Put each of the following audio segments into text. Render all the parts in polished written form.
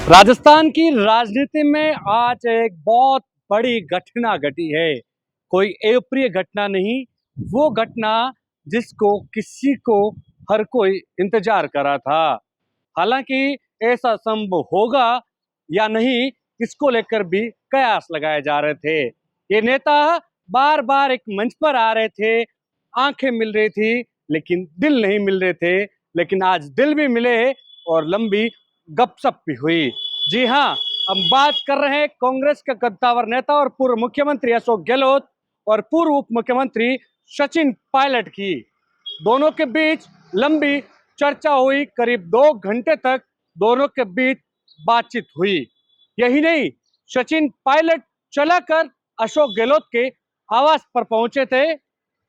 राजस्थान की राजनीति में आज एक बहुत बड़ी घटना घटी है। कोई अप्रिय घटना नहीं, वो घटना जिसको किसी को हर कोई इंतजार कर रहा था। हालांकि ऐसा संभव होगा या नहीं, इसको लेकर भी कयास लगाए जा रहे थे। ये नेता बार बार एक मंच पर आ रहे थे, आंखें मिल रही थी लेकिन दिल नहीं मिल रहे थे। लेकिन आज दिल भी मिले और लंबी गपशप भी हुई। जी हाँ, हम बात कर रहे हैं कांग्रेस के कद्दावर नेता और पूर्व मुख्यमंत्री अशोक गहलोत और पूर्व उप मुख्यमंत्री सचिन पायलट की। दोनों के बीच लंबी चर्चा हुई, करीब 2 घंटे तक दोनों के बीच बातचीत हुई। यही नहीं, सचिन पायलट चलाकर अशोक गहलोत के आवास पर पहुंचे थे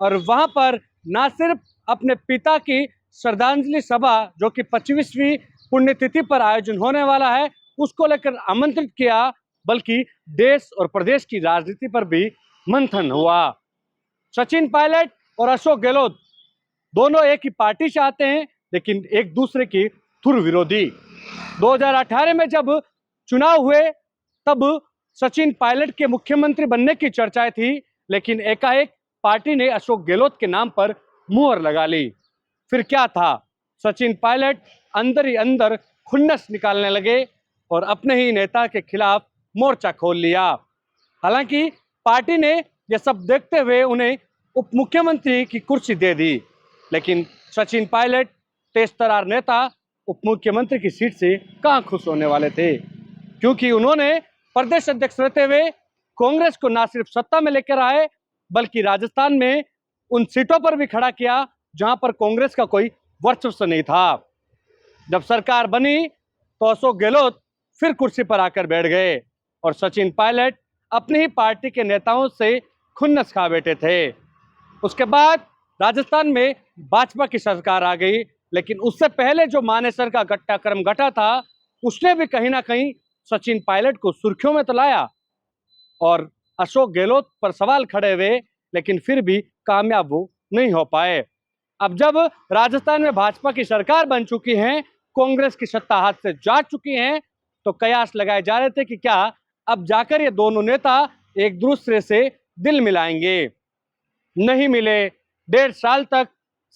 और वहां पर न सिर्फ अपने पिता की श्रद्धांजलि सभा, जो कि 25वीं पुण्यतिथि पर आयोजन होने वाला है, उसको लेकर आमंत्रित किया, बल्कि देश और प्रदेश की राजनीति पर भी मंथन हुआ। सचिन पायलट और अशोक गहलोत दोनों एक ही पार्टी से आते हैं, लेकिन एक दूसरे की धुर विरोधी। 2018 में जब चुनाव हुए तब सचिन पायलट के मुख्यमंत्री बनने की चर्चाएं थी, लेकिन एकाएक पार्टी ने अशोक गहलोत के नाम पर मुहर लगा ली। फिर क्या था, सचिन पायलट अंदर ही अंदर खुन्नस निकालने लगे और अपने ही नेता के खिलाफ मोर्चा खोल लिया। हालांकि पार्टी ने यह सब देखते हुए उन्हें उप मुख्यमंत्री की कुर्सी दे दी, लेकिन सचिन पायलट तेजतर्रार नेता उप मुख्यमंत्री की सीट से कहां खुश होने वाले थे, क्योंकि उन्होंने प्रदेश अध्यक्ष रहते हुए कांग्रेस को न सिर्फ सत्ता में लेकर आए, बल्कि राजस्थान में उन सीटों पर भी खड़ा किया जहां पर कांग्रेस का कोई वर्चस्व नहीं था। जब सरकार बनी तो अशोक गहलोत फिर कुर्सी पर आकर बैठ गए और सचिन पायलट अपनी ही पार्टी के नेताओं से खुन्नस खा बैठे थे। उसके बाद राजस्थान में भाजपा की सरकार आ गई, लेकिन उससे पहले जो मानेसर का घटनाक्रम घटा था, उसने भी कहीं ना कहीं सचिन पायलट को सुर्खियों में तो लाया और अशोक गहलोत पर सवाल खड़े हुए, लेकिन फिर भी कामयाब वो नहीं हो पाए। अब जब राजस्थान में भाजपा की सरकार बन चुकी है, कांग्रेस की सत्ता हाथ से जा चुकी है, तो कयास लगाए जा रहे थे कि क्या अब जाकर ये दोनों नेता एक दूसरे से दिल मिलाएंगे। नहीं मिले। 1.5 साल तक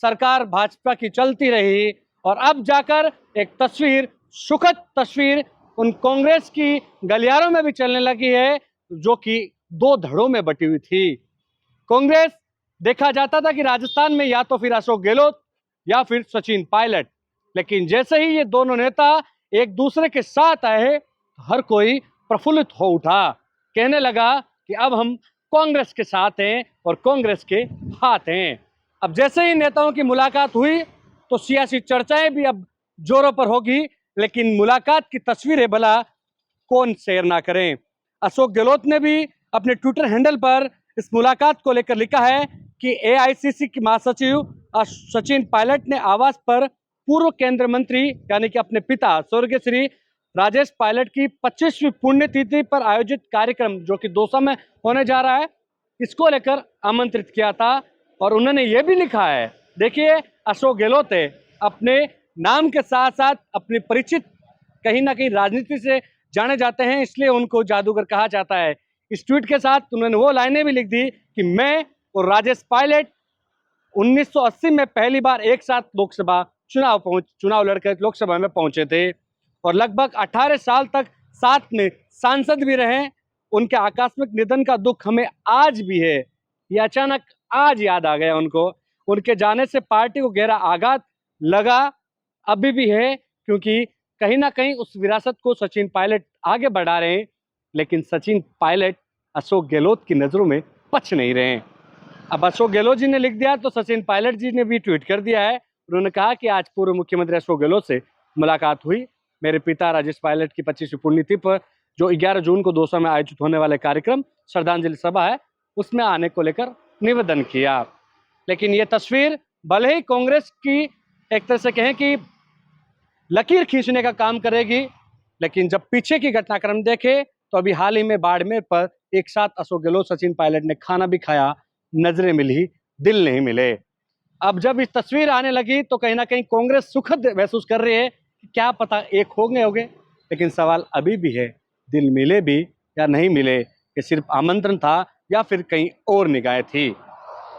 सरकार भाजपा की चलती रही और अब जाकर एक तस्वीर, सुखद तस्वीर उन कांग्रेस की गलियारों में भी चलने लगी है, जो कि 2 धड़ों में बटी हुई थी। कांग्रेस देखा जाता था कि राजस्थान में या तो फिर अशोक गहलोत या फिर सचिन पायलट, लेकिन जैसे ही ये दोनों नेता एक दूसरे के साथ आए, हर कोई प्रफुल्लित हो उठा, कहने लगा कि अब हम कांग्रेस के साथ हैं और कांग्रेस के हाथ हैं। अब जैसे ही नेताओं की मुलाकात हुई तो सियासी चर्चाएं भी अब जोरों पर होगी, लेकिन मुलाकात की तस्वीरें भला कौन शेयर ना करें। अशोक गहलोत ने भी अपने ट्विटर हैंडल पर इस मुलाकात को लेकर लिखा है कि एआईसीसी की महासचिव सचिन पायलट ने आवास पर पूर्व केंद्रीय मंत्री यानी कि अपने पिता स्वर्गीय श्री राजेश पायलट की 25वीं पुण्यतिथि पर आयोजित कार्यक्रम, जो कि दौसा में होने जा रहा है, इसको लेकर आमंत्रित किया था। और उन्होंने ये भी लिखा है, देखिए अशोक गहलोत है, अपने नाम के साथ साथ अपनी परिचित कहीं ना कहीं राजनीति से जाने जाते हैं, इसलिए उनको जादूगर कहा जाता है। इस ट्वीट के साथ उन्होंने वो लाइनें भी लिख दी कि मैं और राजेश पायलट 1980 में पहली बार एक साथ लोकसभा चुनाव लड़कर लोकसभा में पहुंचे थे और लगभग 18 साल तक साथ में सांसद भी रहे। उनके आकस्मिक निधन का दुख हमें आज भी है। ये अचानक आज याद आ गया उनको। उनके जाने से पार्टी को गहरा आघात लगा, अभी भी है, क्योंकि कहीं ना कहीं उस विरासत को सचिन पायलट आगे बढ़ा रहे हैं, लेकिन सचिन पायलट अशोक गहलोत की नज़रों में पच नहीं रहे हैं। अब अशोक गहलोत जी ने लिख दिया तो सचिन पायलट जी ने भी ट्वीट कर दिया है। उन्होंने कहा कि आज पूर्व मुख्यमंत्री अशोक गहलोत से मुलाकात हुई। मेरे पिता राजेश पायलट की 25वीं पुण्यतिथि पर जो 11 जून को दौसा में आयोजित होने वाले कार्यक्रम श्रद्धांजलि सभा है, उसमें आने को लेकर निवेदन किया। लेकिन ये तस्वीर भले ही कांग्रेस की एक तरह से कहें कि लकीर खींचने का काम करेगी, लेकिन जब पीछे की घटनाक्रम देखे तो अभी हाल ही में बाड़मेर पर एक साथ अशोक गहलोत सचिन पायलट ने खाना भी खाया, नजरें मिली, दिल नहीं मिले। अब जब इस तस्वीर आने लगी तो कहीं ना कहीं कांग्रेस सुखद महसूस कर रही है कि क्या पता एक होंगे लेकिन सवाल अभी भी है, दिल मिले भी या नहीं मिले, कि सिर्फ आमंत्रण था या फिर कहीं और निगाहें थी।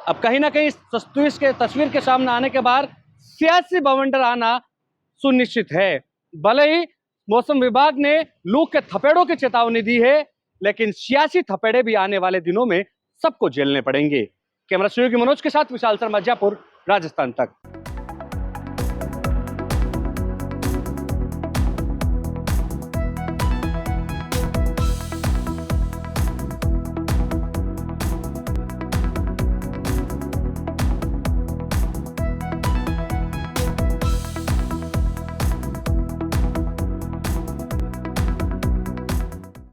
अब कहीं ना कहीं इस तस्वीर के सामने आने के बाद सियासी बवंडर आना सुनिश्चित है। भले ही मौसम विभाग ने लू के थपेड़ों की चेतावनी दी है, लेकिन सियासी थपेड़े भी आने वाले दिनों में सबको झेलने पड़ेंगे। कैमरा सहयोगी मनोज के साथ विशाल शर्मा, जयपुर, राजस्थान तक।